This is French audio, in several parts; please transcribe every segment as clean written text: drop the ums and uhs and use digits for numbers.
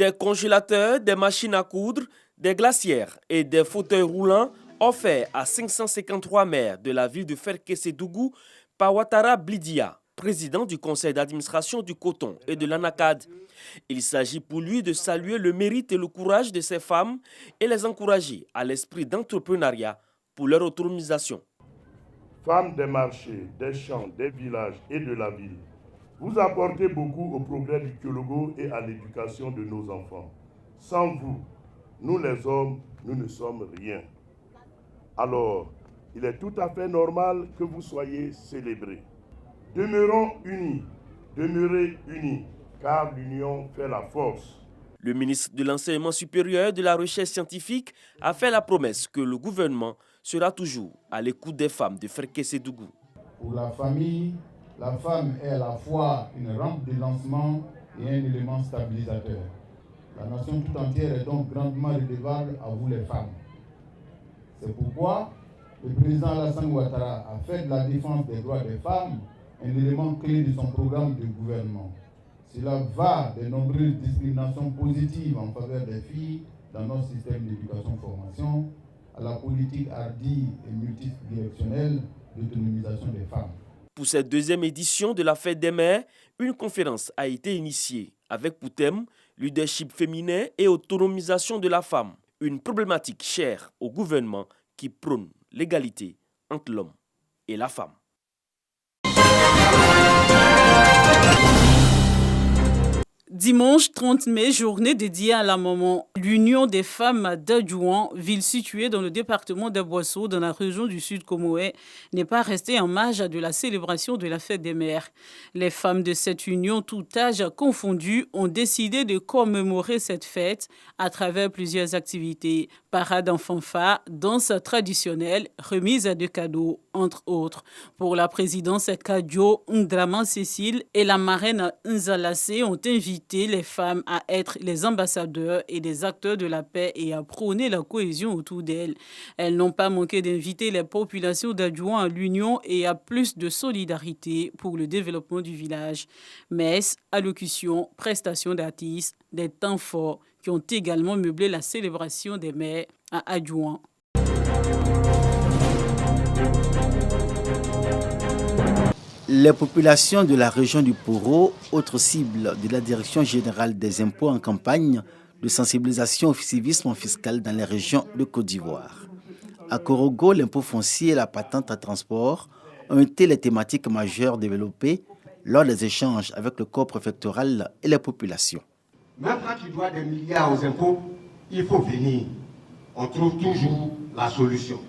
Des congélateurs, des machines à coudre, des glacières et des fauteuils roulants offerts à 553 maires de la ville de Ferkessédougou par Ouattara Blidia, président du conseil d'administration du coton et de l'ANACAD. Il s'agit pour lui de saluer le mérite et le courage de ces femmes et les encourager à l'esprit d'entrepreneuriat pour leur autonomisation. Femmes des marchés, des champs, des villages et de la ville, vous apportez beaucoup au progrès du Kyologo et à l'éducation de nos enfants. Sans vous, nous les hommes, nous ne sommes rien. Alors, il est tout à fait normal que vous soyez célébrés. Demeurons unis, car l'union fait la force. Le ministre de l'Enseignement supérieur et de la Recherche scientifique a fait la promesse que le gouvernement sera toujours à l'écoute des femmes de Ferkessédougou. Pour la famille, la femme est à la fois une rampe de lancement et un élément stabilisateur. La nation tout entière est donc grandement redevable à vous les femmes. C'est pourquoi le président Alassane Ouattara a fait de la défense des droits des femmes un élément clé de son programme de gouvernement. Cela va des nombreuses discriminations positives en faveur des filles dans notre système d'éducation-formation à la politique hardie et multidirectionnelle d'autonomisation des femmes. Pour cette deuxième édition de la Fête des mères, une conférence a été initiée avec pour thème leadership féminin et autonomisation de la femme, une problématique chère au gouvernement qui prône l'égalité entre l'homme et la femme. Dimanche 30 mai, journée dédiée à la maman. L'Union des femmes d'Adjouan, ville située dans le département d'Aboisseau, dans la région du Sud Comoé, n'est pas restée en marge de la célébration de la fête des mères. Les femmes de cette union, tout âge confondu, ont décidé de commémorer cette fête à travers plusieurs activités. Parade en fanfare, danse traditionnelle, remise de cadeaux, entre autres. Pour la présidence, Kadjo Ndraman Cécile et la marraine Nzalassé ont invité les femmes à être les ambassadeurs et les acteurs de la paix et à prôner la cohésion autour d'elles. Elles n'ont pas manqué d'inviter les populations d'Adjouan à l'union et à plus de solidarité pour le développement du village. Messes, allocutions, prestations d'artistes, des temps forts qui ont également meublé la célébration des mères à Adjouan. Les populations de la région du Poro, autre cible de la Direction générale des impôts en campagne de sensibilisation au civisme fiscal dans les régions de Côte d'Ivoire. À Korogo, l'impôt foncier et la patente à transport ont été les thématiques majeures développées lors des échanges avec le corps préfectoral et les populations. Même quand tu dois des milliards aux impôts, il faut venir. On trouve toujours la solution.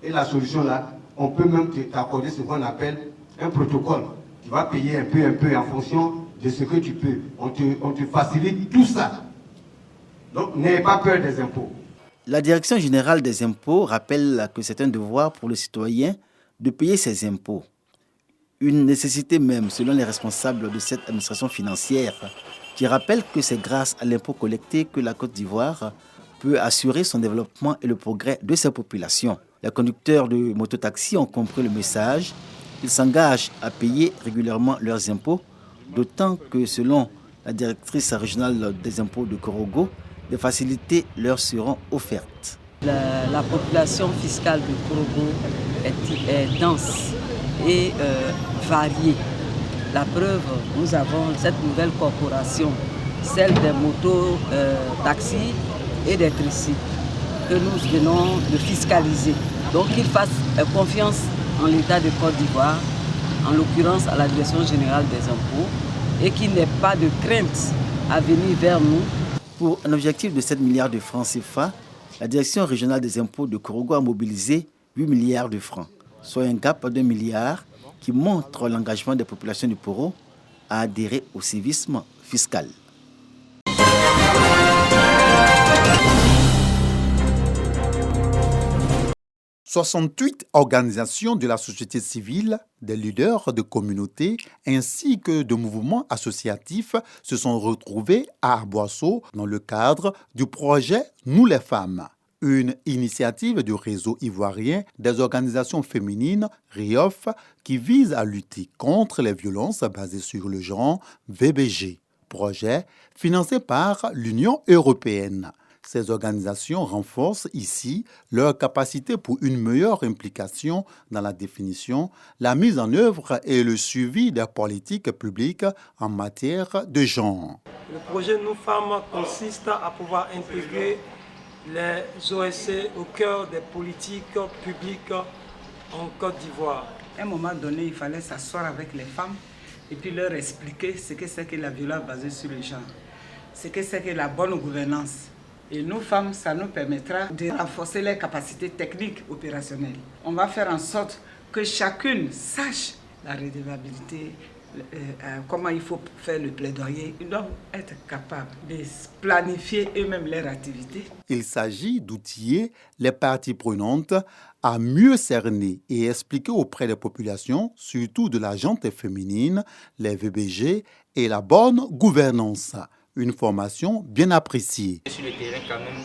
Et la solution là, on peut même t'accorder ce qu'on appelle un protocole. Tu vas payer un peu en fonction de ce que tu peux. On te facilite tout ça. Donc n'ayez pas peur des impôts. La Direction générale des impôts rappelle que c'est un devoir pour le citoyen de payer ses impôts. Une nécessité même selon les responsables de cette administration financière qui rappelle que c'est grâce à l'impôt collecté que la Côte d'Ivoire peut assurer son développement et le progrès de ses populations. Les conducteurs de mototaxis ont compris le message. Ils s'engagent à payer régulièrement leurs impôts, d'autant que selon la directrice régionale des impôts de Korogo, des facilités leur seront offertes. La population fiscale de Korogo est dense et variée. La preuve, nous avons cette nouvelle corporation, celle des motos, taxis et des tricycles, que nous venons de fiscaliser. Donc qu'ils fassent confiance en l'État de Côte d'Ivoire, en l'occurrence à la Direction générale des impôts, et qu'il n'ait pas de crainte à venir vers nous. Pour un objectif de 7 milliards de francs CFA, la Direction régionale des impôts de Korogo a mobilisé 8 milliards de francs, soit un gap de 1 milliard qui montre l'engagement des populations du Poro à adhérer au civisme fiscal. « 68 organisations de la société civile, des leaders de communautés ainsi que de mouvements associatifs se sont retrouvés à Arboisseau dans le cadre du projet Nous les femmes, une initiative du réseau ivoirien des organisations féminines RIOF qui vise à lutter contre les violences basées sur le genre VBG. projet financé par l'Union européenne. Ces organisations renforcent ici leur capacité pour une meilleure implication dans la définition, la mise en œuvre et le suivi des politiques publiques en matière de genre. Le projet Nous Femmes consiste à pouvoir intégrer les OSC au cœur des politiques publiques en Côte d'Ivoire. À un moment donné, il fallait s'asseoir avec les femmes et puis leur expliquer ce que c'est que la violence basée sur le genre, ce que c'est que la bonne gouvernance. Et nous, femmes, ça nous permettra de renforcer les capacités techniques opérationnelles. On va faire en sorte que chacune sache la redevabilité, comment il faut faire le plaidoyer. Ils doivent être capables de planifier eux-mêmes leurs activités. Il s'agit d'outiller les parties prenantes à mieux cerner et expliquer auprès des populations, surtout de la gente féminine, les VBG et la bonne gouvernance. Une formation bien appréciée. Sur le terrain, quand même,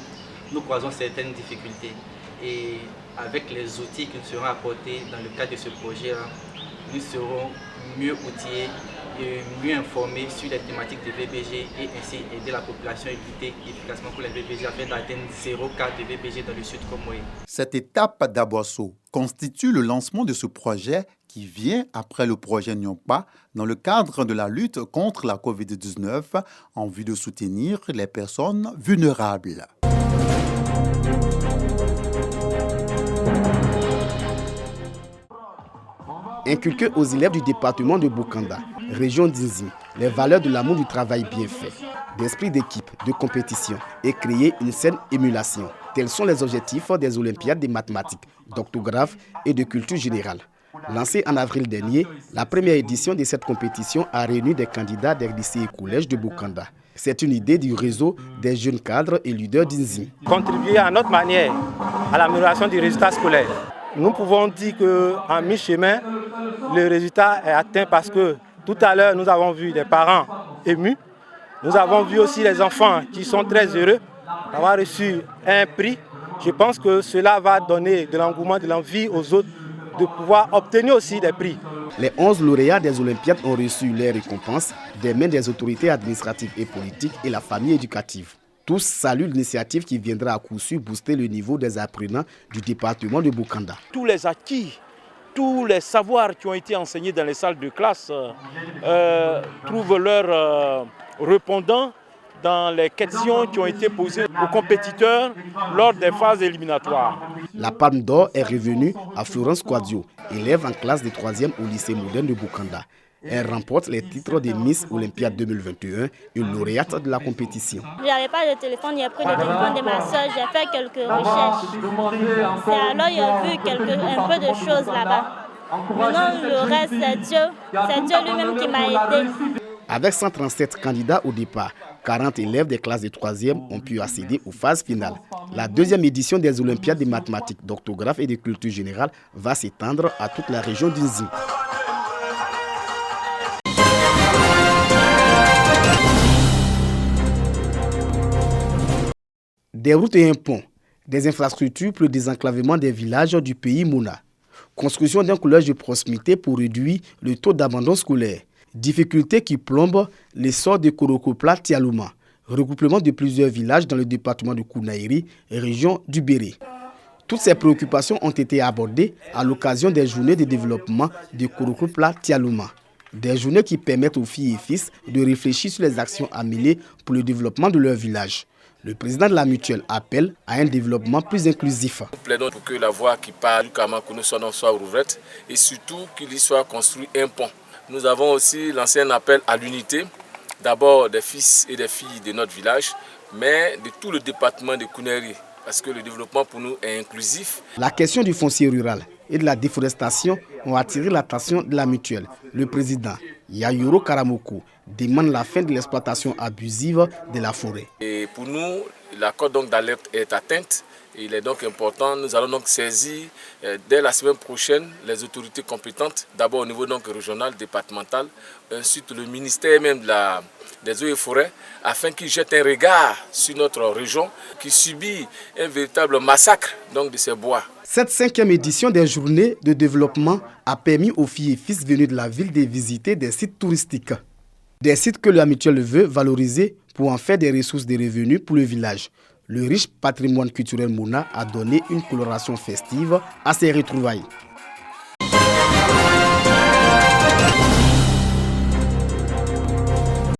nous croisons certaines difficultés. Et avec les outils qui nous seront apportés dans le cadre de ce projet-là, nous serons mieux outillés et mieux informés sur les thématiques de VBG et ainsi aider la population à lutter efficacement pour les VBG afin d'atteindre 0 cas de VBG dans le Sud Comoé. Cette étape d'Abosso constitue le lancement de ce projet qui vient après le projet Nyongpa dans le cadre de la lutte contre la COVID-19 en vue de soutenir les personnes vulnérables. Inculquer aux élèves du département de Bokanda, région d'Inzi, les valeurs de l'amour du travail bien fait, d'esprit d'équipe, de compétition et créer une saine émulation. Tels sont les objectifs des Olympiades de mathématiques, d'orthographe et de culture générale. Lancée en avril dernier, la première édition de cette compétition a réuni des candidats des lycées et collèges de Bokanda. C'est une idée du réseau des jeunes cadres et leaders d'Inzi. Contribuer à notre manière à l'amélioration du résultat scolaire. Nous pouvon dire qu'en mi-chemin, le résultat est atteint parce que tout à l'heure, nous avons vu des parents émus. Nous avons vu aussi les enfants qui sont très heureux d'avoir reçu un prix. Je pense que cela va donner de l'engouement, de l'envie aux autres de pouvoir obtenir aussi des prix. Les 11 lauréats des Olympiades ont reçu leurs récompenses des mains des autorités administratives et politiques et la famille éducative. Tous saluent l'initiative qui viendra à coup sûr booster le niveau des apprenants du département de Bokanda. Tous les acquis, tous les savoirs qui ont été enseignés dans les salles de classe trouvent leur répondant dans les questions qui ont été posées aux compétiteurs lors des phases éliminatoires. La palme d'or est revenue à Florence Quadio, élève en classe de 3e au lycée moderne de Bokanda. Elle remporte les titres de Miss Olympiade 2021 et lauréate de la compétition. Je n'avais pas de téléphone, j'ai pris le téléphone de ma soeur, j'ai fait quelques recherches. C'est alors j'ai vu un peu de choses là-bas. Maintenant, le reste, c'est Dieu lui-même qui m'a aidé. Avec 137 candidats au départ, 40 élèves des classes de 3e ont pu accéder aux phases finales. La deuxième édition des Olympiades de mathématiques, d'orthographe et de culture générale va s'étendre à toute la région d'Inzi. Des routes et un pont, des infrastructures pour le désenclavement des villages du pays Mouna. Construction d'un collège de proximité pour réduire le taux d'abandon scolaire. Difficultés qui plombent l'essor de Korokopla Tialouma. Regroupement de plusieurs villages dans le département de Kounaïri, région du Béré. Toutes ces préoccupations ont été abordées à l'occasion des journées de développement de Korokopla Tialouma. Des journées qui permettent aux filles et fils de réfléchir sur les actions à mener pour le développement de leur village. Le président de la mutuelle appelle à un développement plus inclusif. Nous plaidons pour que la voie qui part du Kamakono soit ouverte et surtout qu'il y soit construit un pont. Nous avons aussi lancé un appel à l'unité, d'abord des fils et des filles de notre village, mais de tout le département de Kounaïri, parce que le développement pour nous est inclusif. La question du foncier rural et de la déforestation ont attiré l'attention de la mutuelle. Le président Yayuro Karamoko demande la fin de l'exploitation abusive de la forêt. Et pour nous, la cote d'alerte est atteinte. Il est donc important, nous allons donc saisir dès la semaine prochaine les autorités compétentes, d'abord au niveau donc régional, départemental, ensuite le ministère même des eaux et forêts, afin qu'ils jettent un regard sur notre région qui subit un véritable massacre donc de ces bois. Cette 5e édition des journées de développement a permis aux filles et fils venus de la ville de visiter des sites touristiques. Des sites que la mutuelle veut valoriser pour en faire des ressources de revenus pour le village. Le riche patrimoine culturel Mouna a donné une coloration festive à ses retrouvailles.